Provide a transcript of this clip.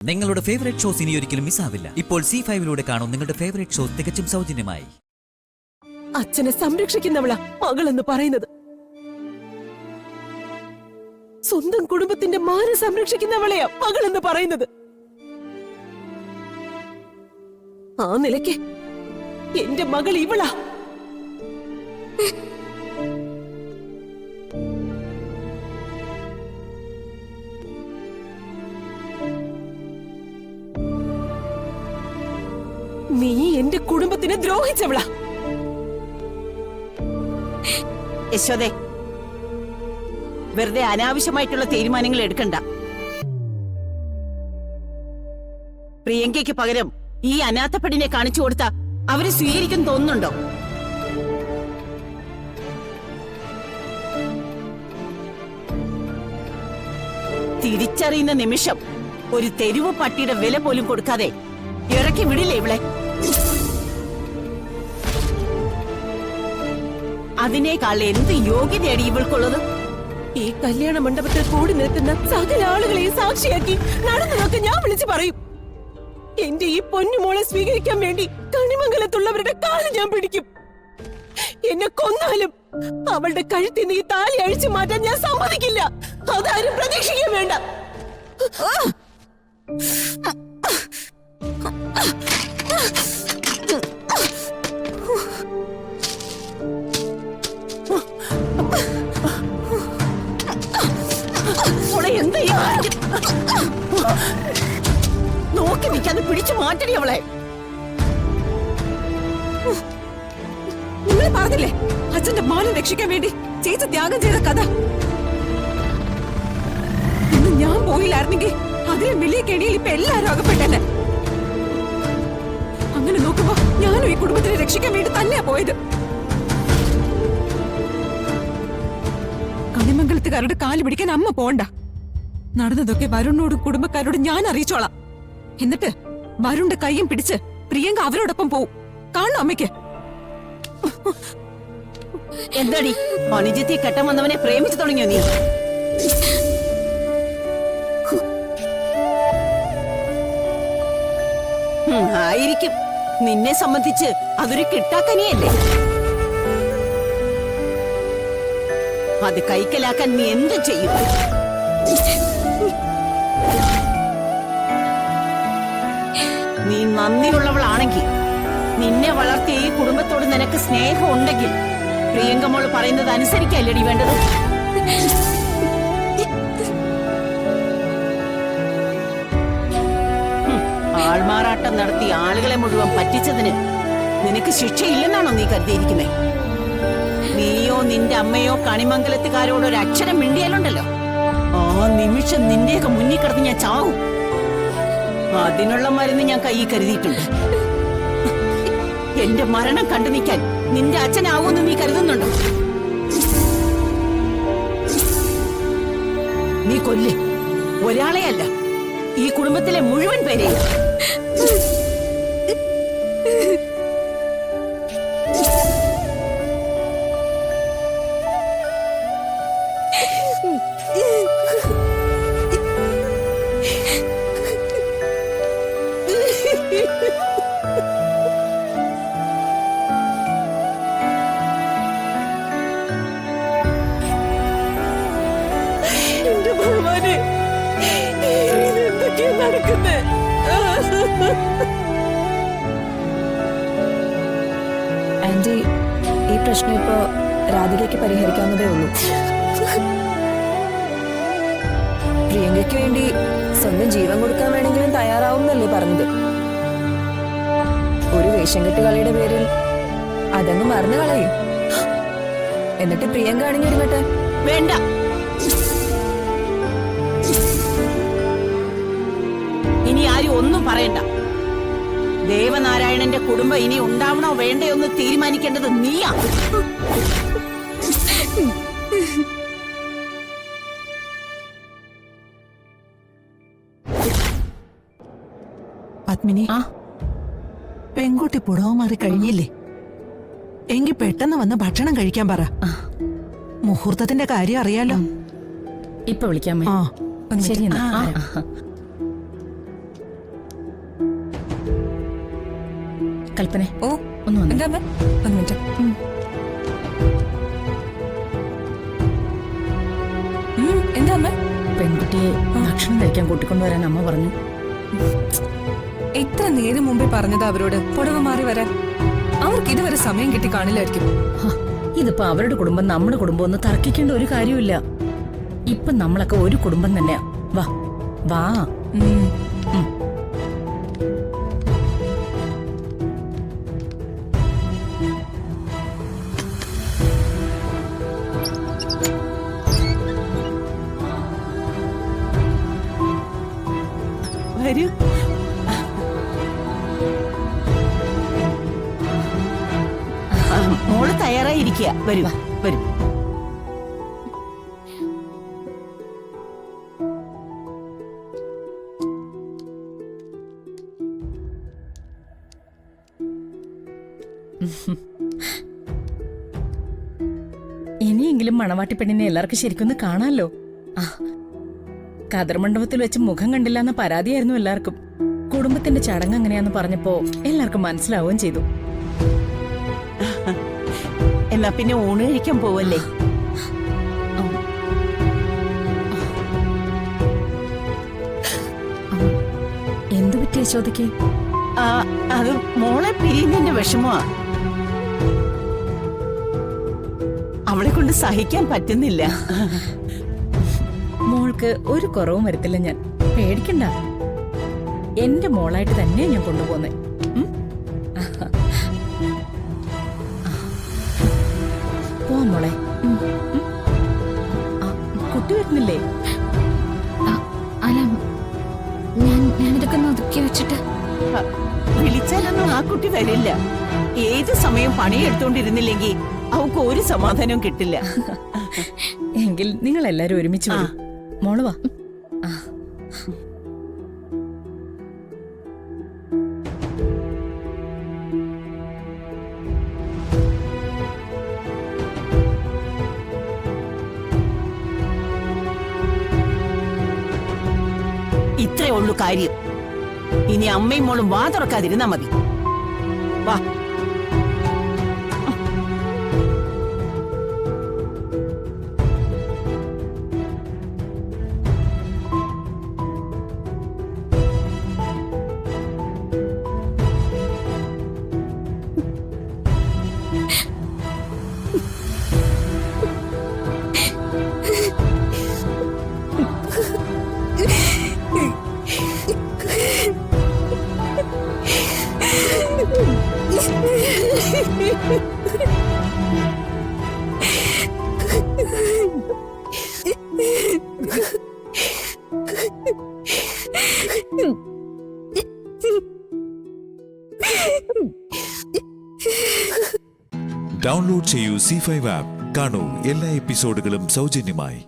നിങ്ങളുടെ favourite shows ഇനി ഒരിക്കലും മിസ്സാവില്ല. ഇപ്പോൾ C5 കാണും നിങ്ങളുടെ ഫേവറേറ്റ് ഷോസ് തികച്ചും സൗജന്യമായി. അച്ഛനെ സംരക്ഷിക്കുന്നവളാ മകളെന്ന് പറയുന്നത്. സ്വന്തം കുടുംബത്തിന്റെ മാനം സംരക്ഷിക്കുന്നവളെയാ മകളെന്ന് പറയുന്നത്. ആ നിലയ്ക്ക് എന്റെ മകൾ ഇവളാ. നീ എന്റെ കുടുംബത്തിനെ ദ്രോഹിച്ചവളാ. യശോദേ, വെറുതെ അനാവശ്യമായിട്ടുള്ള തീരുമാനങ്ങൾ എടുക്കണ്ട. പ്രിയങ്കയ്ക്ക് പകരം ഈ അനാഥപ്പെടിനെ കാണിച്ചു കൊടുത്ത അവര് സ്വീകരിക്കും തോന്നുന്നുണ്ടോ? തിരിച്ചറിയുന്ന നിമിഷം ഒരു തെരുവ് പട്ടിയുടെ വില പോലും കൊടുക്കാതെ ഇറക്കി വിടില്ലേ ഇവളെ? അതിനേക്കാൾ എന്ത് യോഗ്യതയാണ് ഇവൾക്കുള്ളത്? ഈ കല്യാണ മണ്ഡപത്തിൽ കൂടി നിൽക്കുന്ന സകല ആളുകളെയും സാക്ഷിയാക്കി നടന്നതൊക്കെ ഞാൻ വിളിച്ചു പറയും. എന്റെ ഈ പൊന്നുമോളെ സ്വീകരിക്കാൻ വേണ്ടി കണിമംഗലത്തുള്ളവരുടെ കാല് ഞാൻ പിടിക്കും. എന്നെ കൊന്നാലും അവളുടെ കഴുത്തിൽ നിന്ന് ഈ താലി അഴിച്ചു മാറ്റാൻ ഞാൻ സമ്മതിക്കില്ല. അതാരും പ്രതീക്ഷിക്കാൻ വേണ്ട. നോക്കി നിൽക്കാതെ പിടിച്ചു മാറ്റടി അവളെ. നിങ്ങൾ പറഞ്ഞില്ലേ അച്ഛന്റെ മാനം രക്ഷിക്കാൻ വേണ്ടി ചേച്ചി ത്യാഗം ചെയ്ത കഥ. ഇന്ന് ഞാൻ പോയില്ലായിരുന്നെങ്കിൽ അതിലും വലിയ കെണിയിൽ ഇപ്പൊ എല്ലാരും അകപ്പെട്ടല്ലേ. അങ്ങനെ നോക്കുമ്പോ ഞാനും ഈ കുടുംബത്തിനെ രക്ഷിക്കാൻ വേണ്ടി തന്നെയാ പോയത്. കണിമംഗലത്തുകാരുടെ കാല് പിടിക്കാൻ അമ്മ പോണ്ട. നടന്നതൊക്കെ വരുണിനോട് കുടുംബക്കാരോട് ഞാൻ അറിയിച്ചോളാം. എന്നിട്ട് വരുണിന്റെ കൈയും പിടിച്ച് പ്രിയങ്ക അവരോടൊപ്പം പോവും. കാണണം അമ്മയ്ക്ക്. എന്താടി അനുജത്തെ കെട്ടാൻ വന്നവനെ പ്രേമിച്ചു തുടങ്ങിയോ നീ? ആയിരിക്കും. നിന്നെ സംബന്ധിച്ച് അതൊരു കിട്ടാക്കനിയല്ലേ. അത് കൈക്കലാക്കാൻ നീ എന്ത് ചെയ്യും? നീ നന്ദിയുള്ളവളാണെങ്കിൽ, നിന്നെ വളർത്തിയ ഈ കുടുംബത്തോട് നിനക്ക് സ്നേഹം ഉണ്ടെങ്കിൽ പ്രിയങ്കമോള് പറയുന്നത് അനുസരിക്കല്ലേടി വേണ്ടത്? ആൾമാറാട്ടം നടത്തി ആളുകളെ മുഴുവൻ പറ്റിച്ചതിന് നിനക്ക് ശിക്ഷയില്ലെന്നാണോ നീ കരുതിയിരിക്കുന്നേ? നീയോ നിന്റെ അമ്മയോ കണിമംഗലത്തുകാരോട് ഒരു അക്ഷരം മിണ്ടിയാലുണ്ടല്ലോ, ആ നിമിഷം നിന്റെയൊക്കെ മുന്നിൽ കിടന്ന് ഞാൻ ചാവും. അതിനുള്ള മരുന്ന് ഞാൻ കയ്യിൽ കരുതിയിട്ടുണ്ട്. എന്റെ മരണം കണ്ടു നിൽക്കാൻ നിന്റെ അച്ഛനാവൂന്ന് നീ കരുതുന്നുണ്ടോ? നീ കൊല്ലേ, ഒരാളെയല്ല ഈ കുടുംബത്തിലെ മുഴുവൻ പേരെയും. എന്റെ ഭഗവാനെ, എന്തൊക്കെയാ നടക്കുന്നേ? ആന്റി, ഈ പ്രശ്നം ഇപ്പോ രാധികയ്ക്ക് പരിഹരിക്കാവുന്നതേ ഉള്ളൂ. പ്രിയങ്കയ്ക്ക് വേണ്ടി സ്വന്തം ജീവൻ കൊടുക്കാൻ വേണമെങ്കിലും തയ്യാറാവുന്നല്ലേ പറഞ്ഞത്. ഒരു വേഷം കെട്ട് കളിയുടെ പേരിൽ അതങ്ങ് മറന്നു കളയും. എന്നിട്ട് പ്രിയങ്ക അണിഞ്ഞൊരുങ്ങട്ടെ. വേണ്ട, ഇനി ആരും ഒന്നും പറയണ്ട. ദേവനാരായണന്റെ കുടുംബം ഇനി ഉണ്ടാവണോ വേണ്ടയോ എന്ന് തീരുമാനിക്കേണ്ടത് നീയാ. പത്മിനി, പെൺകുട്ടി പുടവ മാറി കഴിഞ്ഞില്ലേ? എങ്കിൽ പെട്ടെന്ന് വന്ന് ഭക്ഷണം കഴിക്കാൻ പറ. മുഹൂർത്തത്തിന്റെ കാര്യം അറിയാലോ. ഇപ്പൊ വിളിക്കാമേ. ശരി. കൽപ്പന ഓ ഒന്ന് വന്നേ. എന്താ അമ്മേ? ഒരു മിനിറ്റ്. എന്താ അമ്മ? പെൺകുട്ടിയെ ഭക്ഷണം കഴിക്കാൻ കൂട്ടിക്കൊണ്ടുവരാൻ അമ്മ പറഞ്ഞു. എത്ര നേരം മുമ്പേ പറഞ്ഞത് അവരോട് പുടവ മാറി വരാൻ. അവർക്ക് ഇതുവരെ സമയം കിട്ടി കാണില്ലായിരിക്കും. ഹ, ഇതിപ്പോ അവരുടെ കുടുംബം നമ്മുടെ കുടുംബം ഒന്ന് തർക്കിക്കേണ്ട ഒരു കാര്യമില്ല. ഇപ്പൊ നമ്മളൊക്കെ ഒരു കുടുംബം തന്നെയാ. വാ വാ. ഉം. വരൂ. മോള് തയ്യാറായിരിക്കുക. വരൂ വരൂ. ഇനിയെങ്കിലും മണവാട്ടി പെണ്ണിനെ എല്ലാവർക്കും ശരിക്കൊന്ന് കാണാമല്ലോ. ആ, കതിർ മണ്ഡപത്തിൽ വെച്ച് മുഖം കണ്ടില്ല എന്ന പരാതിയായിരുന്നു എല്ലാവർക്കും. കുടുംബത്തിന്റെ ചടങ്ങ് അങ്ങനെയാന്ന് പറഞ്ഞപ്പോ എല്ലാവർക്കും മനസ്സിലാവുകയും ചെയ്തു. എന്നാ പിന്നെ ഊണ് കഴിക്കാൻ പോവല്ലേ? എന്തു പറ്റിയ ചോദിക്കേ? അത് മോളെ പിരിയുന്നതിന്റെ വിഷമമാ. അവളെ കൊണ്ട് സഹിക്കാൻ പറ്റുന്നില്ല. മോൾക്ക് ഒരു കുറവും വരുത്തില്ല ഞാൻ. പേടിക്കണ്ട, എന്റെ മോളായിട്ട് തന്നെ ഞാൻ കൊണ്ടുപോന്നെ. പോവാം മോളെ. കുട്ടി വരുന്നില്ലേ? അല്ല, ഞാനിതൊക്കെ ഒന്ന് ഒതുക്കി വെച്ചിട്ട്. വിളിച്ചാലൊന്നും ആ കുട്ടി വരില്ല. ഏത് സമയം പണിയെടുത്തോണ്ടിരുന്നില്ലെങ്കിൽ അവൾക്ക് ഒരു സമാധാനവും കിട്ടില്ല. എങ്കിൽ നിങ്ങൾ എല്ലാരും ഒരുമിച്ച് വരൂ. മോള് വാ. ഇത്രേ ഉള്ളൂ കാര്യം. ഇനി അമ്മയും മോളും വാ തുറക്കാതിരുന്നാ മതി. വാ. ഡൗൺലോഡ് ചെയ്യൂ C5 ആപ്പ്. കാണൂ എല്ലാ എപ്പിസോഡുകളും സൗജന്യമായി.